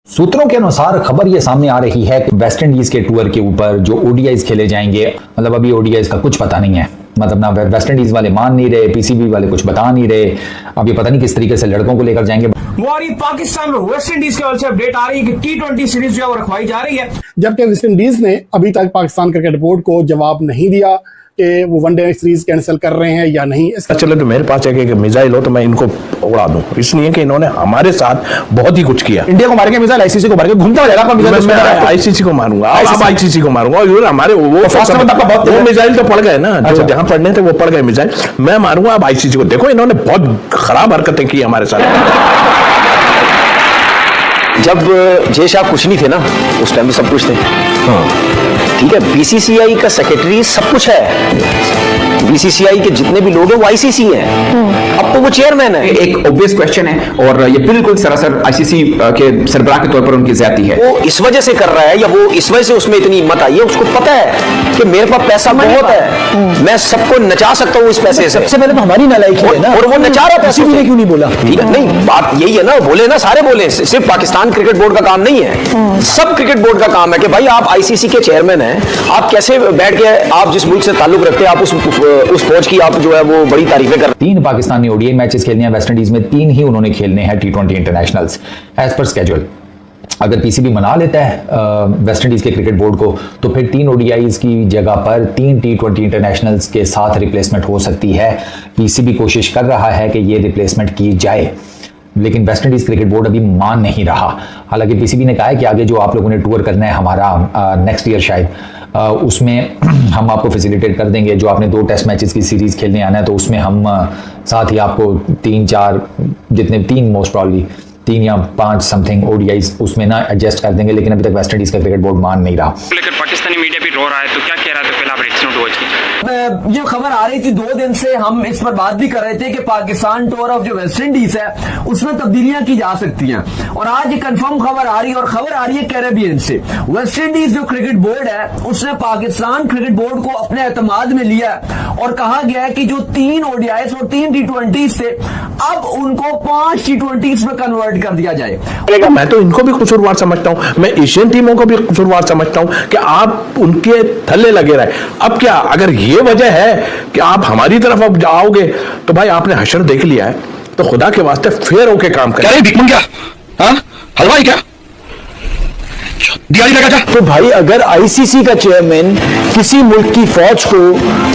सूत्रों के अनुसार खबर ये सामने आ रही है कि वेस्ट इंडीज के टूर के ऊपर जो ओडीआईज खेले जाएंगे, मतलब अभी ओडीआईज का कुछ पता नहीं है, मतलब ना वेस्ट इंडीज वाले मान नहीं रहे, पीसीबी वाले कुछ बता नहीं रहे। अब ये पता नहीं किस तरीके से लड़कों को लेकर जाएंगे। पाकिस्तान और वेस्ट इंडीज के ओर से अपडेट आ रही है कि T20 सीरीज जो है वो रखवाई जा रही है, जबकि वेस्ट इंडीज ने अभी तक पाकिस्तान क्रिकेट बोर्ड को जवाब नहीं दिया कि वो वनडे सीरीज कैंसिल कर रहे हैं या नहीं। इसका चलो तो मेरे पास एक मिसाइल हो तो मैं इनको उड़ा दूं, इसलिए कि इन्होंने हमारे साथ बहुत ही कुछ किया। इंडिया को मार के मिसाइल आईसीसी को मार के घूमता हो जाएगा। मैं आईसीसी को मारूंगा, आईसीसी को मारूंगा। और हमारे वो मिसाइल तो पड़ गए ना, जो जहां पड़ने थे वो पड़ गए मिसाइल, मैं मारूंगा अब आईसीसी को। देखो इन्होंने बहुत खराब हरकतें की हमारे साथ। जब जय शाह कुछ नहीं थे ना, उस टाइम भी सब कुछ थे। ठीक है, बीसीसीआई का सेक्रेटरी सब कुछ है, बीसीसीआई के जितने भी लोग हैं वो आईसीसी हैं, अब तो वो चेयरमैन है। एक ऑब्वियस क्वेश्चन है और ये बिल्कुल सरासर आईसीसी के सरबराह के तौर पर उनकी ज्यादती है। वो इस वजह से कर रहा है या वो इस वजह से उसमें इतनी हिम्मत आई है, उसको पता है कि मेरे पास पैसा बहुत है, मैं सबको नचा सकता हूँ इस पैसे से। सबसे पहले तो हमारी नालायकी है ना, और वो नचा रहा था, किसी ने क्यों नहीं बोला? ठीक है, नहीं बात यही है ना, बोले ना, सारे बोले, सिर्फ पाकिस्तान क्रिकेट बोर्ड का काम नहीं है, सब क्रिकेट बोर्ड का काम है कि भाई आप आईसीसी के चेयरमैन हैं, आप कैसे बैठ के आप जिस मुल्क से ताल्लुक रखते हैं आप उस फौज की आप जो है वो बड़ी तारीफें कर। 3 पाकिस्तानी ओडीआई मैचेस खेलने हैं वेस्ट इंडीज में, 3 ही उन्होंने खेलने हैं T20 internationals as per schedule. अगर पीसीबी मना लेता है वेस्ट इंडीज के क्रिकेट बोर्ड को, तो फिर 3 ओडीआईज की जगह पर 3 T20 इंटरनेशनल्स के साथ रिप्लेसमेंट हो सकती है। पीसीबी कोशिश कर रहा है कि ये रिप्लेसमेंट की जाए, लेकिन वेस्ट इंडीज क्रिकेट बोर्ड अभी मान नहीं रहा। हालांकि पीसीबी ने कहा है कि आगे जो आप लोगों ने टूर करना है हमारा नेक्स्ट ईयर शायद, उसमें हम आपको फैसिलिटेट कर देंगे। जो आपने 2 टेस्ट मैचेस की सीरीज खेलने आना है तो उसमें हम साथ ही आपको 3-4 जितने 3 मोस्ट प्रॉब्ली 3 या 5 समथिंग ओडीआईज उसमें ना एडजस्ट कर देंगे, लेकिन अभी तक वेस्ट इंडीज का क्रिकेट बोर्ड मान नहीं रहा। लेकिन पाकिस्तानी मीडिया भी रो रहा है, तो क्या कह रहा था पहले आप रिएक्शन टू कीजिए। ये खबर आ रही थी 2 दिन से, हम इस पर बात भी कर रहे थे कि पाकिस्तान टूर ऑफ जो वेस्ट इंडीज है उसमें तब्दीलियां की जा सकती हैं, और आज ये कंफर्म खबर आ रही है, और खबर आ रही है कैरेबियन से। वेस्ट इंडीज जो क्रिकेट बोर्ड है उसने पाकिस्तान क्रिकेट बोर्ड को अपने एतमाद में लिया और कहा गया है कि जो 3 ओडीआईज और 3 T20 थे अब उनको 5 T20 में कन्वर्ट कर दिया जाए। मैं तो इनको भी कसूरवार समझता हूं, मैं एशियन टीमों को भी कसूरवार समझता हूं कि आप उनके थल्ले लगे रहे। अब क्या अगर ये वजह है कि आप हमारी तरफ अब जाओगे तो भाई आपने हशर देख लिया है, तो खुदा के वास्ते फेर होके काम करें। क्या हलवाई क्या दिवाली लगा? तो भाई अगर आईसीसी का चेयरमैन किसी मुल्क की फौज को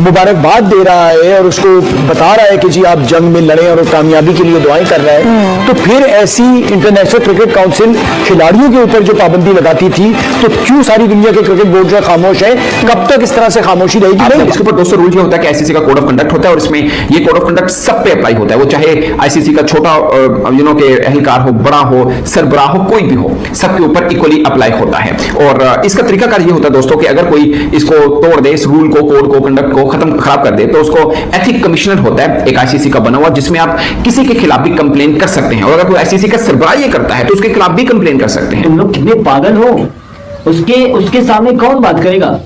मुबारकबाद दे रहा है और उसको बता रहा है कि जी आप जंग में लड़े और कामयाबी के लिए दुआएं कर रहा है, तो फिर ऐसी इंटरनेशनल क्रिकेट काउंसिल खिलाड़ियों के ऊपर जो पाबंदी लगाती थी, तो क्यों सारी दुनिया के क्रिकेट बोर्ड जो खामोश है? कब तक इस तरह से खामोशी रहेगी? नहीं, इसके ऊपर दोस्तों रूल ये होता है कि आईसीसी का कोड ऑफ कंडक्ट होता है और इसमें ये कोड ऑफ कंडक्ट सब पे अप्लाई होता है, वो चाहे आईसीसी का छोटा के एहलकार हो, बड़ा हो, सरबराह हो, कोई भी हो, सबके ऊपर इक्वली अप्लाई होता है। और इसका तरीकाकार ये होता है दोस्तों कि अगर कोई इसको तोड़ दे, इस रूल को, कोड को, कंडक्ट को खराब कर दे, तो उसको एथिक कमिश्नर होता है एक आईसीसी का बना हुआ, जिसमें आप किसी के खिलाफ भी कंप्लेन कर सकते हैं, और अगर कोई आईसीसी का सरबराह ये करता है तो उसके खिलाफ भी कंप्लेन कर सकते हैं। तुम लोग कितने पागल हो, उसके सामने कौन बात करेगा?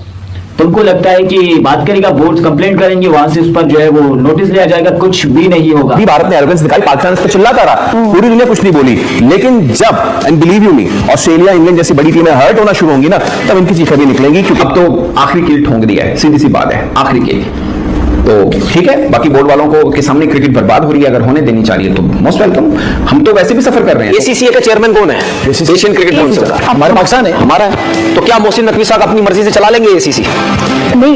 तुमको लगता है कि बात करेगा, बोर्ड कंप्लेंट करेंगे, वहां से उस पर जो है वो नोटिस लिया जाएगा? कुछ भी नहीं होगा। भारत ने एरोगेंस दिखाई, पाकिस्तान इस पर चिल्लाता रहा, पूरी दुनिया कुछ नहीं बोली, लेकिन जब and believe you me Australia England जैसी बड़ी टीमें हर्ट होना शुरू होंगी ना, तब इनकी चीखें भी निकलेंगी, क्योंकि अब तो आखिरी कील ठोंक दिया है, सीधी सी बात है, आखिरी कील। तो ठीक है, बाकी बोर्ड वालों को के सामने क्रिकेट बर्बाद हो रही है, अगर होने देनी चाहिए तो मोस्ट वेलकम। हम तो वैसे भी सफर कर रहे हैं। एसीसी का चेयरमैन कौन है? एशियन क्रिकेट काउंसिल हमारे पाकिस्तान है, हमारा है। तो क्या मोहसिन नकवी साहब अपनी मर्जी से चला लेंगे एसीसी? नहीं,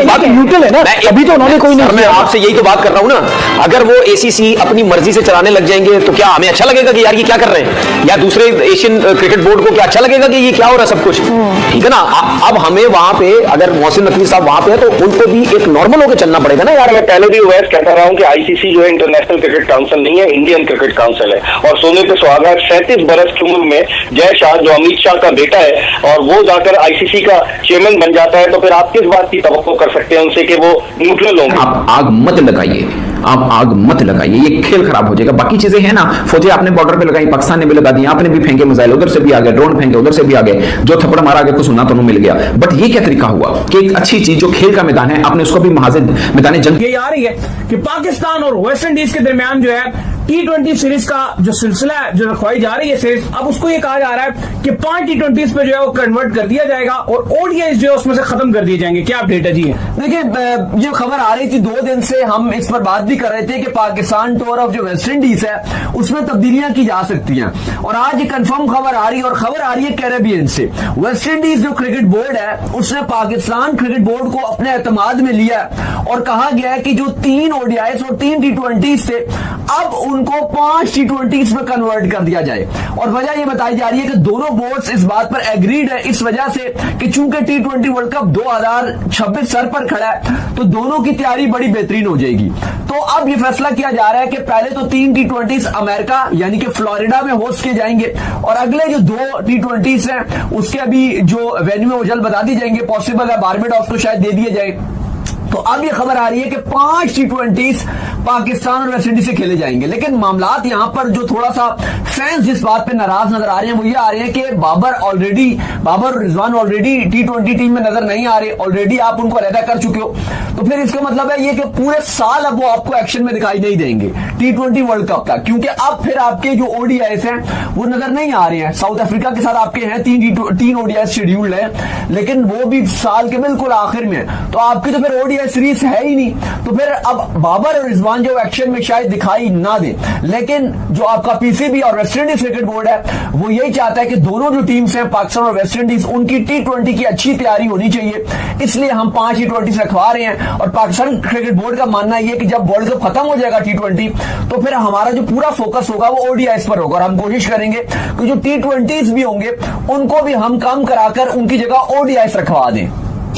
बात न्यूट्रल है ना, अभी तो उन्होंने कोई नहीं। मैं आपसे यही तो बात कर रहा हूं ना, अगर वो एसीसी अपनी मर्जी से चलाने लग जाएंगे तो क्या हमें अच्छा लगेगा कि यार ये क्या कर रहे हैं, या दूसरे एशियन क्रिकेट बोर्ड को क्या अच्छा लगेगा कि ये क्या हो रहा है सब कुछ? ठीक है ना। अब हमें वहां पे अगर मोहसिन नकवी साहब वहां पे है तो उनको भी एक नॉर्मल होकर चलना पड़ेगा ना यार। मैं पहले भी वैस कहता रहा हूं कि आईसीसी जो है इंटरनेशनल क्रिकेट काउंसिल नहीं है, इंडियन क्रिकेट काउंसिल है, और सोने पे सुहागा 37 बरस की उम्र में जय शाह जो अमित शाह का बेटा है, और वो जाकर आईसीसी का चेयरमैन बन जाता है, तो फिर आप किस बात की तवक्को कर सकते हैं उनसे कि वो न्यूट्रल होंगे? आप आग मत लगाइए, आप आग मत लगाइए, ये खेल खराब हो जाएगा। बाकी चीजें हैं ना, फौजें आपने बॉर्डर पे लगाई, पाकिस्तान ने भी लगा दी, आपने भी फेंके मिसाइल, उधर से भी आ गए, ड्रोन फेंके उधर से भी आ गए, जो थप्पड़ मारा गया कुछ सुनना तो मिल गया। बट ये क्या तरीका हुआ कि एक अच्छी चीज जो खेल का मैदान है आपने उसको भी मैदान जंग ये आ रही है कि पाकिस्तान और वेस्ट इंडीज के दरमियान जो है T20 सीरीज का जो सिलसिला है, जो रखवाई जा रही है सीरीज, अब उसको ये कहा जा रहा है कि 5 T20 पे जो है वो कन्वर्ट कर दिया जाएगा और ओडीआईज जो है उसमें से खत्म कर दिए जाएंगे। क्या अपडेट है जी? देखिए, ये खबर आ रही थी 2 दिन से, हम इस पर बात भी कर रहे थे कि पाकिस्तान टूर ऑफ जो वेस्ट इंडीज है उसमें तब्दीलियां की जा सकती हैं, और आज कंफर्म खबर आ रही है, और खबर आ रही है कैरेबियन से। वेस्ट इंडीज जो क्रिकेट बोर्ड है उसने पाकिस्तान क्रिकेट बोर्ड को अपने एतमाद में लिया और कहा गया है कि जो 3 ओडीआईज और 3 T20 थे अब उनको 5 T20 में कन्वर्ट कर दिया जाए। और वजह यह बताई जा रही है कि दोनों बोर्ड्स इस बात पर एग्रीड है, इस वजह से कि चूंकि T20 वर्ल्ड कप 2026 सर पर खड़ा है तो दोनों की तैयारी बड़ी बेहतरीन हो जाएगी। तो अब यह फैसला किया जा रहा है कि पहले तो 3 T20 अमेरिका यानी कि फ्लोरिडा में होस्ट किए जाएंगे, और अगले जो 2 T20 हैं उसके अभी जो वेन्यू है वो जल्द बता दी जाएंगे, पॉसिबल है बारबाडोस को शायद दे दिए जाए। तो अब ये खबर आ रही है कि 5 T20 पाकिस्तान और वेस्टइंडीज से खेले जाएंगे। लेकिन मामलात यहां पर जो थोड़ा सा फैंस जिस बात पे नाराज नजर आ रहे हैं वो ये आ रहे हैं कि बाबर और रिजवान ऑलरेडी T20 टीम में नजर नहीं आ रहे, ऑलरेडी आप उनको अलहदा कर चुके हो। तो फिर इसका मतलब है ये कि पूरे साल अब वो आपको एक्शन में दिखाई नहीं देंगे T20 वर्ल्ड कप का, क्योंकि अब फिर आपके जो ओडीआईस हैं वो नजर नहीं आ रहे हैं। साउथ अफ्रीका के साथ आपके हैं 3 ओडीआईस शेड्यूल्ड है, लेकिन वो भी साल के बिल्कुल आखिर में है, तो आपकी तो फिर ओडीआई सीरीज है ही नहीं। तो फिर अब बाबर और रिजवान जो एक्शन में शायद दिखाई ना दे, लेकिन जो आपका पीसीबी और वेस्ट इंडीज क्रिकेट बोर्ड है वो यही चाहता है कि दोनों जो टीम्स हैं पाकिस्तान और वेस्ट इंडीज उनकी T20 की अच्छी तैयारी होनी चाहिए, इसलिए हम 5 T20 रखवा रहे हैं। और पाकिस्तान क्रिकेट बोर्ड का मानना यह है कि जब वर्ल्ड कप खत्म हो जाएगा T20 तो फिर हमारा जो पूरा फोकस होगा वो ओडीआईस पर होगा, और हम कोशिश करेंगे कि जो T20 भी होंगे उनको भी हम कम कराकर उनकी जगह ओडीआईस रखवा दें।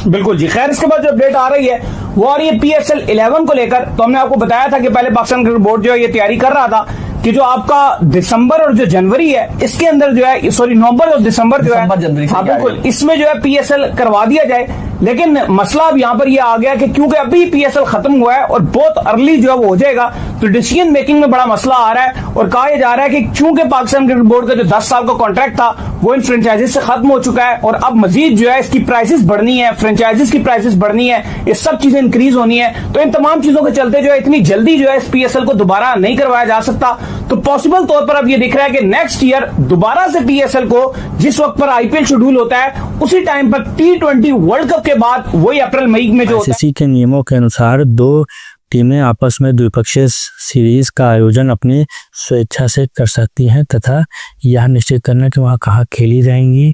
बिल्कुल जी। खैर, इसके बाद जो अपडेट आ रही है वो आ रही है PSL 11 को लेकर। तो हमने आपको बताया था कि पहले पाकिस्तान क्रिकेट बोर्ड जो है ये तैयारी कर रहा था कि जो आपका दिसंबर और जो जनवरी है इसके अंदर जो है, सॉरी नवंबर और दिसंबर जो है, हाँ बिल्कुल, इसमें जो है PSL करवा दिया जाए। लेकिन मसला अब यहां पर ये आ गया कि क्योंकि अभी PSL खत्म हुआ है और बहुत अर्ली जो है वो हो जाएगा, तो डिसीजन मेकिंग में बड़ा मसला आ रहा है। और कहा जा रहा है कि चूंकि पाकिस्तान क्रिकेट बोर्ड का जो 10 साल का कॉन्ट्रैक्ट था वो इन फ्रेंचाइजीज से खत्म हो चुका है, और अब मजीद जो है इसकी प्राइसेस बढ़नी है, फ्रेंचाइजीज की प्राइसेस बढ़नी है, ये सब चीजें इंक्रीज होनी है। तो इन तमाम चीजों के चलते जो है इतनी जल्दी जो है इस PSL को दोबारा नहीं करवाया जा सकता। तो पॉसिबल तौर पर अब ये दिख रहा है कि नेक्स्ट ईयर दोबारा से PSL को जिस वक्त पर IPL शेड्यूल होता है उसी टाइम पर T20 वर्ल्ड कप के बाद वही अप्रैल मई में जो ICC के नियमों के अनुसार 2 टीमें आपस में द्विपक्षीय सीरीज का आयोजन अपनी स्वेच्छा से कर सकती हैं तथा यह निश्चित करना कि वहां कहाँ खेली जाएंगी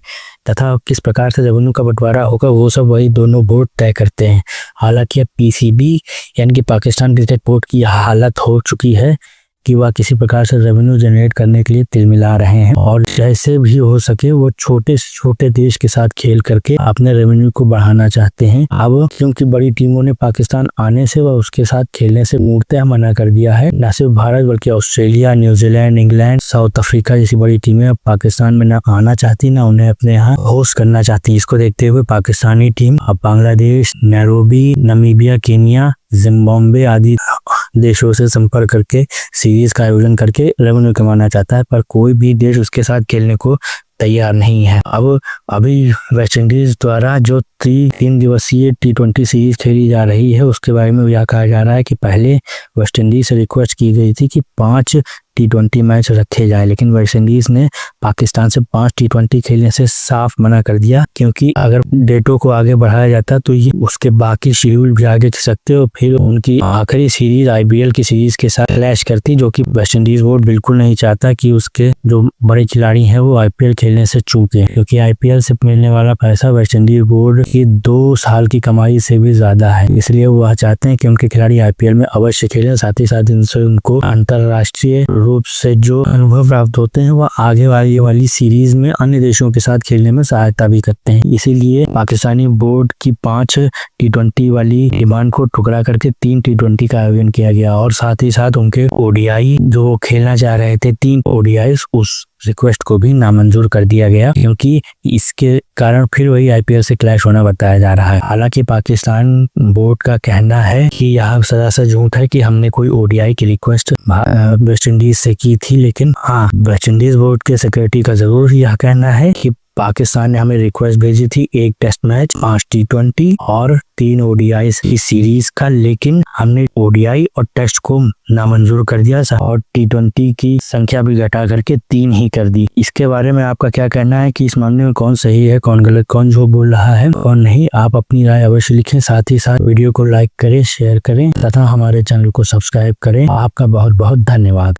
तथा किस प्रकार से रेवेन्यू का बंटवारा होगा वो सब वही दोनों बोर्ड तय करते हैं। हालांकि अब PCB यानी कि पाकिस्तान क्रिकेट बोर्ड की यह हालत हो चुकी है कि वह किसी प्रकार से रेवेन्यू जनरेट करने के लिए तिलमिला रहे हैं और जैसे भी हो सके वो छोटे से छोटे देश के साथ खेल करके अपने रेवेन्यू को बढ़ाना चाहते हैं। अब क्योंकि बड़ी टीमों ने पाकिस्तान आने से व उसके साथ खेलने से मूर्तः मना कर दिया है, न सिर्फ भारत बल्कि Australia, New Zealand, England, south Africa जैसी बड़ी टीमें अब पाकिस्तान में न आना चाहती न उन्हें अपने यहाँ होस्ट करना चाहती। इसको देखते हुए पाकिस्तानी टीम अब Bangladesh, Nairobi, Namibia, Kenya, Zimbabwe आदि देशों से संपर्क करके सीरीज का आयोजन करके रेवेन्यू कमाना चाहता है, पर कोई भी देश उसके साथ खेलने को तैयार नहीं है। अब अभी वेस्ट इंडीज द्वारा जो 3 दिवसीय T20 सीरीज खेली जा रही है उसके बारे में यह कहा जा रहा है कि पहले वेस्ट इंडीज से रिक्वेस्ट की गई थी कि 5 T20 मैच रखे जाए, लेकिन वेस्ट इंडीज ने पाकिस्तान से 5 T20 खेलने से साफ मना कर दिया, क्योंकि अगर डेटों को आगे बढ़ाया जाता तो ये उसके बाकी शेड्यूल भी आगे खिंच सकते और फिर उनकी आखिरी सीरीज IPL की सीरीज के साथ क्लैश करती, जो कि वेस्ट इंडीज बोर्ड बिल्कुल नहीं चाहता कि उसके जो बड़े खिलाड़ी हैं वो IPL खेलने से चूके, क्योंकि IPL से मिलने वाला पैसा वेस्ट इंडीज बोर्ड की 2 साल की कमाई से भी ज्यादा है। इसलिए वह चाहते हैं कि उनके खिलाड़ी IPL में अवश्य खेलें, साथ ही साथ इनसे उनको अंतरराष्ट्रीय रूप से जो अनुभव प्राप्त होते हैं वह आगे वाली सीरीज में अन्य देशों के साथ खेलने में सहायता भी करते हैं। इसीलिए पाकिस्तानी बोर्ड की 5 T20 वाली डिमांड को ठुकरा करके 3 T20 का आयोजन किया गया और साथ ही साथ उनके ODI जो खेलना चाह रहे थे 3 ODIs उस रिक्वेस्ट को भी नामंजूर कर दिया गया, क्योंकि इसके कारण फिर वही IPL से क्लैश होना बताया जा रहा है। हालांकि पाकिस्तान बोर्ड का कहना है कि यह सरासर झूठ है कि हमने कोई ODI की रिक्वेस्ट वेस्ट इंडीज से की थी, लेकिन हाँ वेस्ट इंडीज बोर्ड के सेक्रेटरी का जरूर यह कहना है कि पाकिस्तान ने हमें रिक्वेस्ट भेजी थी 1 टेस्ट मैच, 5 T20 और 3 ODI की सीरीज का, लेकिन हमने ODI और टेस्ट को नामंजूर कर दिया और T20 की संख्या भी घटा करके 3 ही कर दी। इसके बारे में आपका क्या कहना है कि इस मामले में कौन सही है, कौन गलत, कौन जो बोल रहा है, कौन नहीं? आप अपनी राय अवश्य लिखें। साथ ही साथ वीडियो को लाइक करें, शेयर करें तथा हमारे चैनल को सब्सक्राइब करें। आपका बहुत बहुत धन्यवाद।